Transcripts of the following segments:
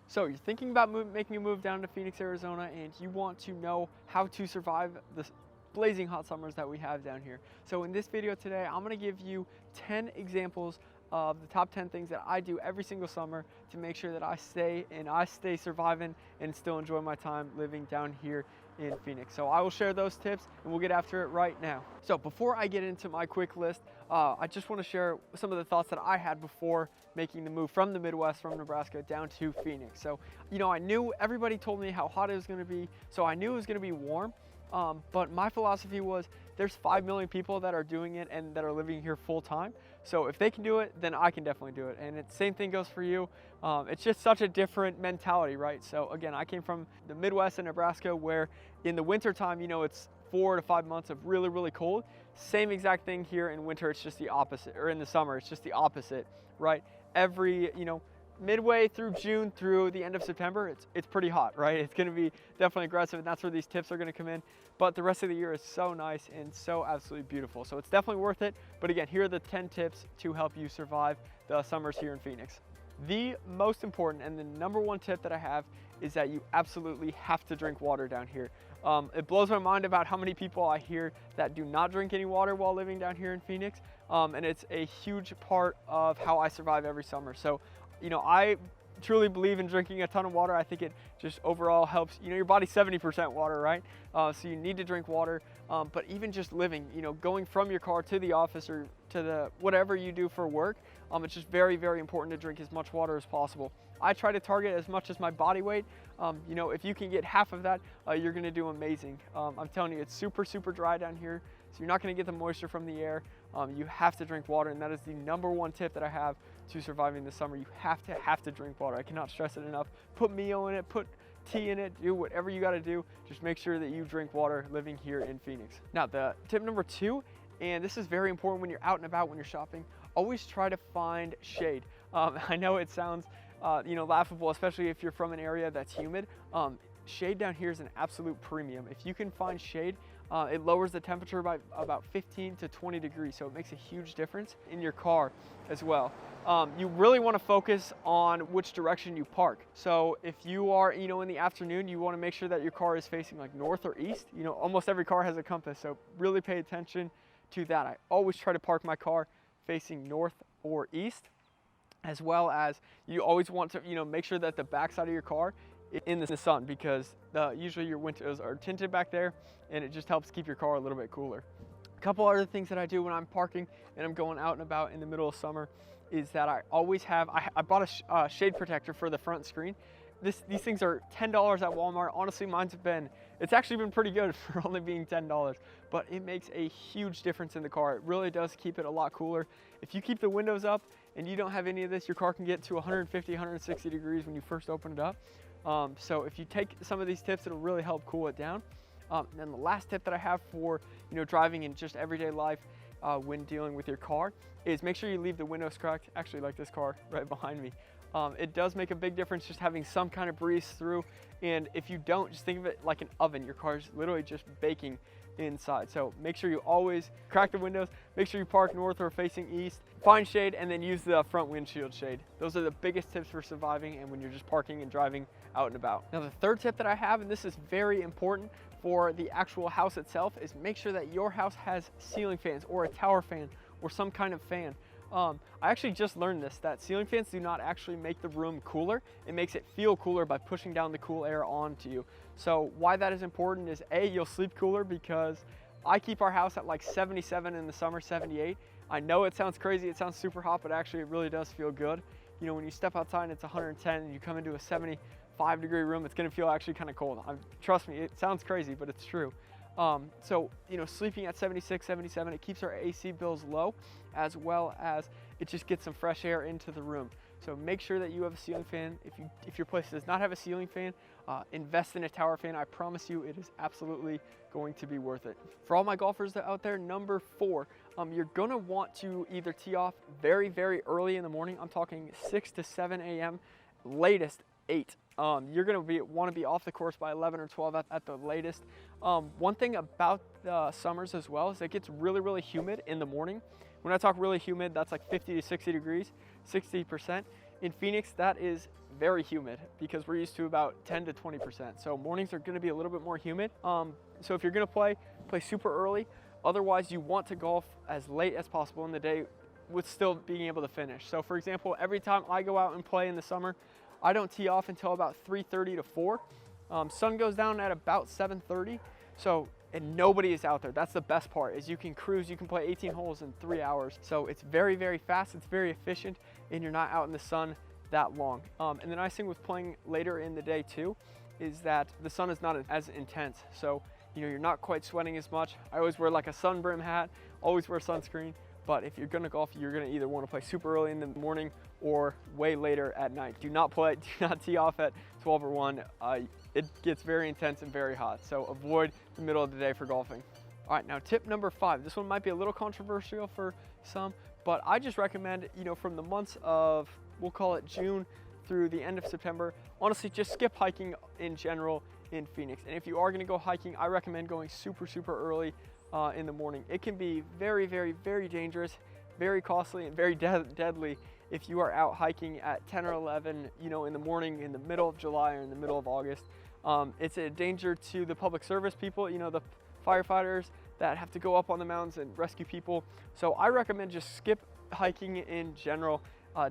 So you're thinking about making a move down to Phoenix, Arizona, and you want to know how to survive the blazing hot summers that we have down here. So in this video today, I'm gonna give you 10 examples of the top 10 things that I do every single summer to make sure that I stay surviving and still enjoy my time living down here in Phoenix. So I will share those tips and we'll get after it right now. So before I get into my quick list, I just want to share some of the thoughts that I had before making the move from the Midwest, from Nebraska down to Phoenix. So, I knew everybody told me how hot it was going to be, so I knew it was going to be warm. But my philosophy was there's 5 million people that are doing it and that are living here full time. So if they can do it, then I can definitely do it. And the same thing goes for you. It's just such a different mentality, right? So again, I came from the Midwest in Nebraska where in the winter time, it's 4 to 5 months of really, really cold. Same exact thing here in winter, it's just the opposite, or in the summer, it's just the opposite, right? Every, midway through June through the end of September, it's pretty hot, right? It's gonna be definitely aggressive, and that's where these tips are gonna come in. But the rest of the year is so nice and so absolutely beautiful. So it's definitely worth it. But again, here are the 10 tips to help you survive the summers here in Phoenix. The most important and the number one tip that I have is that you absolutely have to drink water down here. It blows my mind about how many people I hear that do not drink any water while living down here in Phoenix. And it's a huge part of how I survive every summer. So, I truly believe in drinking a ton of water. I think it just overall helps, your body's 70% water, right? So you need to drink water, but even just living, going from your car to the office or to the whatever you do for work, it's just very, very important to drink as much water as possible. I try to target as much as my body weight. If you can get half of that, you're gonna do amazing. I'm telling you, it's super, super dry down here, so you're not gonna get the moisture from the air. You have to drink water, and that is the number one tip that I have to surviving the summer. You have to drink water. I cannot stress it enough. Put meal in it, put tea in it, do whatever you gotta do. Just make sure that you drink water living here in Phoenix. Now, the tip number 2, and this is very important when you're out and about, when you're shopping, always try to find shade. I know it sounds laughable, especially if you're from an area that's humid. Shade down here is an absolute premium. If you can find shade, it lowers the temperature by about 15 to 20 degrees, so it makes a huge difference in your car as well. You really want to focus on which direction you park. So if you are, in the afternoon, you want to make sure that your car is facing like north or east. Almost every car has a compass, so really pay attention to that. I always try to park my car facing north or east, as well as you always want to, make sure that the backside of your car in the sun, because usually your windows are tinted back there and it just helps keep your car a little bit cooler. A couple other things that I do when I'm parking and I'm going out and about in the middle of summer is that I always have, I bought a shade protector for the front screen. These things are $10 at Walmart. Honestly, it's actually been pretty good for only being $10, but it makes a huge difference in the car. It really does keep it a lot cooler. If you keep the windows up and you don't have any of this, your car can get to 150, 160 degrees when you first open it up. So if you take some of these tips, it'll really help cool it down. And then the last tip that I have for driving in just everyday life when dealing with your car is make sure you leave the windows cracked. Actually, like this car right behind me. It does make a big difference just having some kind of breeze through. And if you don't, just think of it like an oven. Your car is literally just baking inside. So make sure you always crack the windows, make sure you park north or facing east, find shade, and then use the front windshield shade. Those are the biggest tips for surviving and when you're just parking and driving out and about. Now, the third tip that I have, and this is very important for the actual house itself, is make sure that your house has ceiling fans or a tower fan or some kind of fan. I actually just learned this, that ceiling fans do not actually make the room cooler. It makes it feel cooler by pushing down the cool air onto you. So why that is important is A, you'll sleep cooler, because I keep our house at like 77 in the summer, 78. I know it sounds crazy, it sounds super hot, but actually it really does feel good. When you step outside and it's 110 and you come into a 75-degree room, it's gonna feel actually kind of cold. Trust me, it sounds crazy, but it's true. So, sleeping at 76, 77, it keeps our AC bills low, as well as it just gets some fresh air into the room. So make sure that you have a ceiling fan. If your place does not have a ceiling fan, invest in a tower fan. I promise you it is absolutely going to be worth it. For all my golfers out there, number 4, you're gonna want to either tee off very, very early in the morning. I'm talking 6 to 7 a.m., latest 8. You're gonna want to be off the course by 11 or 12 at the latest. One thing about the summers as well is it gets really, really humid in the morning. When I talk really humid, that's like 50 to 60 degrees, 60%. In Phoenix, that is very humid because we're used to about 10 to 20%. So mornings are gonna be a little bit more humid. So if you're gonna play super early. Otherwise, you want to golf as late as possible in the day with still being able to finish. So for example, every time I go out and play in the summer, I don't tee off until about 3:30 to 4. Sun goes down at about 7:30. And nobody is out there. That's the best part, is you can cruise, you can play 18 holes in 3 hours. So it's very, very fast, it's very efficient, and you're not out in the sun that long. And the nice thing with playing later in the day too, is that the sun is not as intense. So, you're not quite sweating as much. I always wear like a sun brim hat, always wear sunscreen. But if you're gonna golf, you're gonna either wanna play super early in the morning or way later at night. Do not tee off at 12 or 1. It gets very intense and very hot. So avoid the middle of the day for golfing. All right, now tip number 5. This one might be a little controversial for some, but I just recommend, from the months of, we'll call it June through the end of September, honestly, just skip hiking in general in Phoenix. And if you are gonna go hiking, I recommend going super, super early in the morning. It can be very, very, very dangerous, very costly, and very deadly if you are out hiking at 10 or 11, in the morning, in the middle of July or in the middle of August. It's a danger to the public service people, the firefighters that have to go up on the mountains and rescue people. So I recommend just skip hiking in general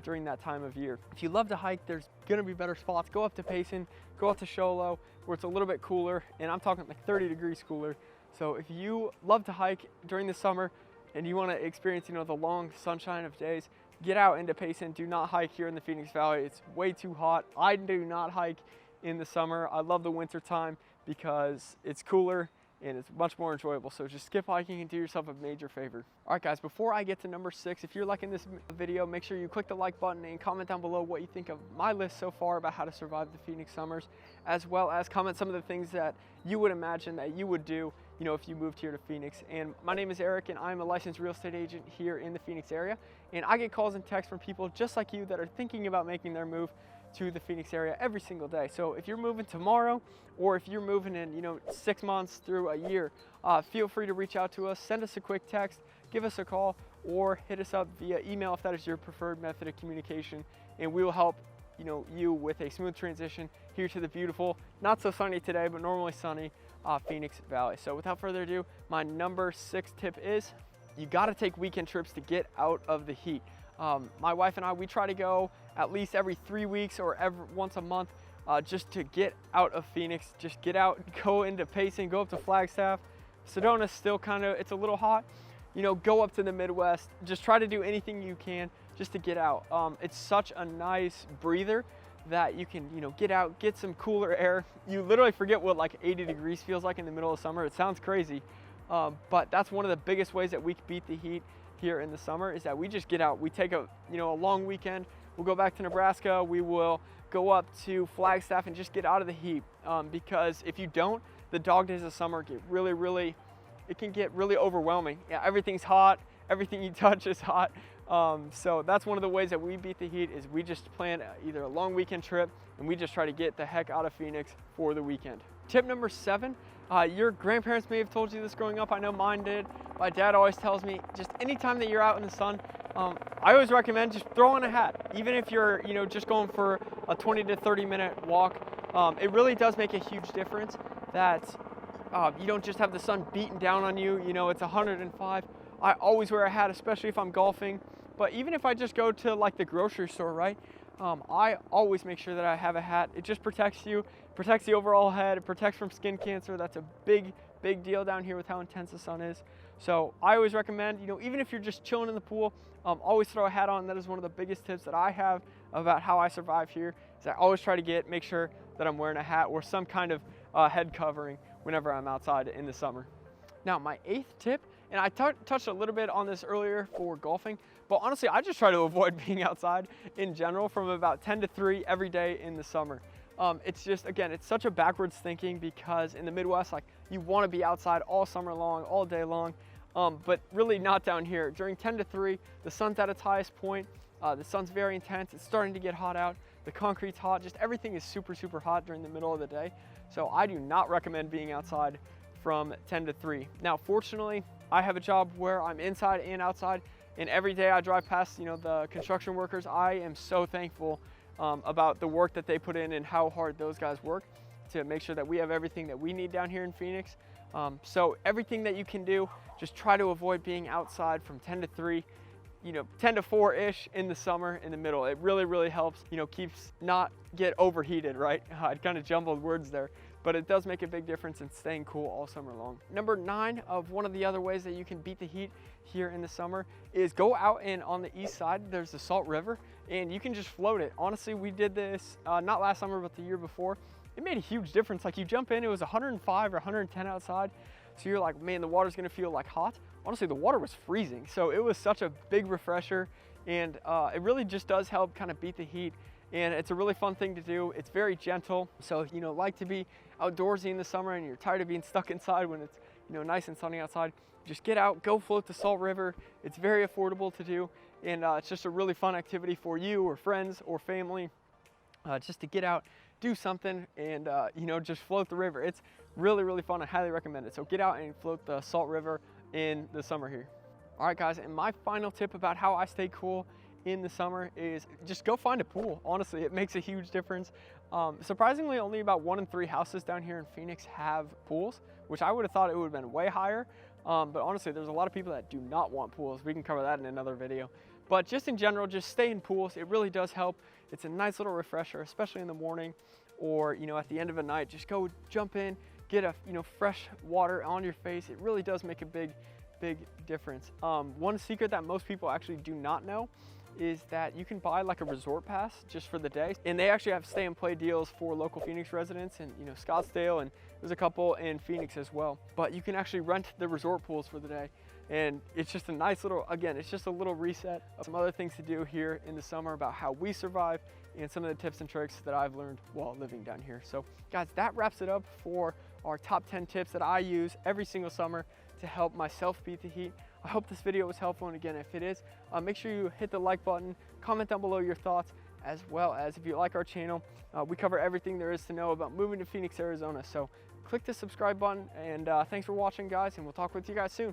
during that time of year. If you love to hike, there's gonna be better spots. Go up to Payson, go up to Show Low, where it's a little bit cooler, and I'm talking like 30 degrees cooler. So if you love to hike during the summer and you wanna experience, the long sunshine of days, get out into Payson. Do not hike here in the Phoenix Valley. It's way too hot. I do not hike in the summer. I love the winter time because it's cooler and it's much more enjoyable. So just skip hiking and do yourself a major favor. All right guys, before I get to number 6, if you're liking this video, make sure you click the like button and comment down below what you think of my list so far about how to survive the Phoenix summers, as well as comment some of the things that you would imagine that you would do, if you moved here to Phoenix. And my name is Eric, and I'm a licensed real estate agent here in the Phoenix area. And I get calls and texts from people just like you that are thinking about making their move to the Phoenix area every single day. So if you're moving tomorrow, or if you're moving in 6 months through a year, feel free to reach out to us, send us a quick text, give us a call, or hit us up via email if that is your preferred method of communication, and we will help you with a smooth transition here to the beautiful, not so sunny today, but normally sunny Phoenix Valley. So without further ado, my number 6 tip is you got to take weekend trips to get out of the heat. My wife and I, we try to go at least every 3 weeks or once a month just to get out of Phoenix. Just get out, go into Payson, go up to Flagstaff. Sedona's still it's a little hot. Go up to the Midwest. Just try to do anything you can just to get out. It's such a nice breather that you can, get out, get some cooler air. You literally forget what like 80 degrees feels like in the middle of summer. It sounds crazy, but that's one of the biggest ways that we beat the heat here in the summer, is that we just get out. We take a long weekend. We'll go back to Nebraska. We will go up to Flagstaff and just get out of the heat, because if you don't, the dog days of summer get it can get really overwhelming. Yeah, everything's hot. Everything you touch is hot. So that's one of the ways that we beat the heat, is we just plan either a long weekend trip and we just try to get the heck out of Phoenix for the weekend. Tip number 7, your grandparents may have told you this growing up. I know mine did. My dad always tells me, just anytime that you're out in the sun, I always recommend just throw on a hat. Even if you're, just going for a 20 to 30 minute walk, it really does make a huge difference that you don't just have the sun beating down on you. It's 105. I always wear a hat, especially if I'm golfing. But even if I just go to like the grocery store, right? I always make sure that I have a hat. It just protects you, protects the overall head, it protects from skin cancer. That's a big deal down here with how intense the sun is. So I always recommend, even if you're just chilling in the pool, always throw a hat on. That is one of the biggest tips that I have about how I survive here, is I always try to make sure that I'm wearing a hat or some kind of head covering whenever I'm outside in the summer. Now, my 8th tip, and I touched a little bit on this earlier for golfing, but honestly, I just try to avoid being outside in general from about 10 to 3 every day in the summer. It's just, again, it's such a backwards thinking, because in the Midwest, like, you want to be outside all summer long, all day long, but really not down here. During 10 to 3, the sun's at its highest point. The sun's very intense. It's starting to get hot out. The concrete's hot. Just everything is super, super hot during the middle of the day. So I do not recommend being outside from 10 to 3. Now, fortunately, I have a job where I'm inside and outside, and every day I drive past, the construction workers. I am so thankful about the work that they put in and how hard those guys work to make sure that we have everything that we need down here in Phoenix. So everything that you can do, just try to avoid being outside from 10 to 3, 10 to 4-ish in the summer in the middle. It really, really helps, keeps not get overheated, right? I kind of jumbled words there, but it does make a big difference in staying cool all summer long. Number 9 of one of the other ways that you can beat the heat here in the summer is go out, and on the east side, there's the Salt River, and you can just float it. Honestly, we did this, not last summer, but the year before. It made a huge difference. Like, you jump in, it was 105 or 110 outside. So you're like, man, the water's gonna feel like hot. Honestly, the water was freezing. So it was such a big refresher, and it really just does help kind of beat the heat. And it's a really fun thing to do. It's very gentle. So if like to be outdoorsy in the summer and you're tired of being stuck inside when it's nice and sunny outside, just get out, go float the Salt River. It's very affordable to do, and it's just a really fun activity for you or friends or family, just to get out, do something, and just float the river. It's really, really fun. I highly recommend it. So get out and float the Salt River in the summer here. All right, guys, and my final tip about how I stay cool in the summer is just go find a pool. Honestly, it makes a huge difference. Surprisingly, only about 1 in 3 houses down here in Phoenix have pools, which I would have thought it would have been way higher. But honestly, there's a lot of people that do not want pools. We can cover that in another video. But just in general, just stay in pools. It really does help. It's a nice little refresher, especially in the morning or at the end of a night. Just go jump in, get a fresh water on your face. It really does make a big difference. One secret that most people actually do not know is that you can buy like a resort pass just for the day, and they actually have stay and play deals for local Phoenix residents and Scottsdale, and there's a couple in Phoenix as well. But you can actually rent the resort pools for the day, and it's just a nice little, again, it's just a little reset of some other things to do here in the summer about how we survive and some of the tips and tricks that I've learned while living down here. So guys, that wraps it up for our top 10 tips that I use every single summer to help myself beat the heat. I hope this video was helpful, and again, if it is, make sure you hit the like button, comment down below your thoughts, as well as if you like our channel. We cover everything there is to know about moving to Phoenix, Arizona. So click the subscribe button, and thanks for watching, guys, and we'll talk with you guys soon.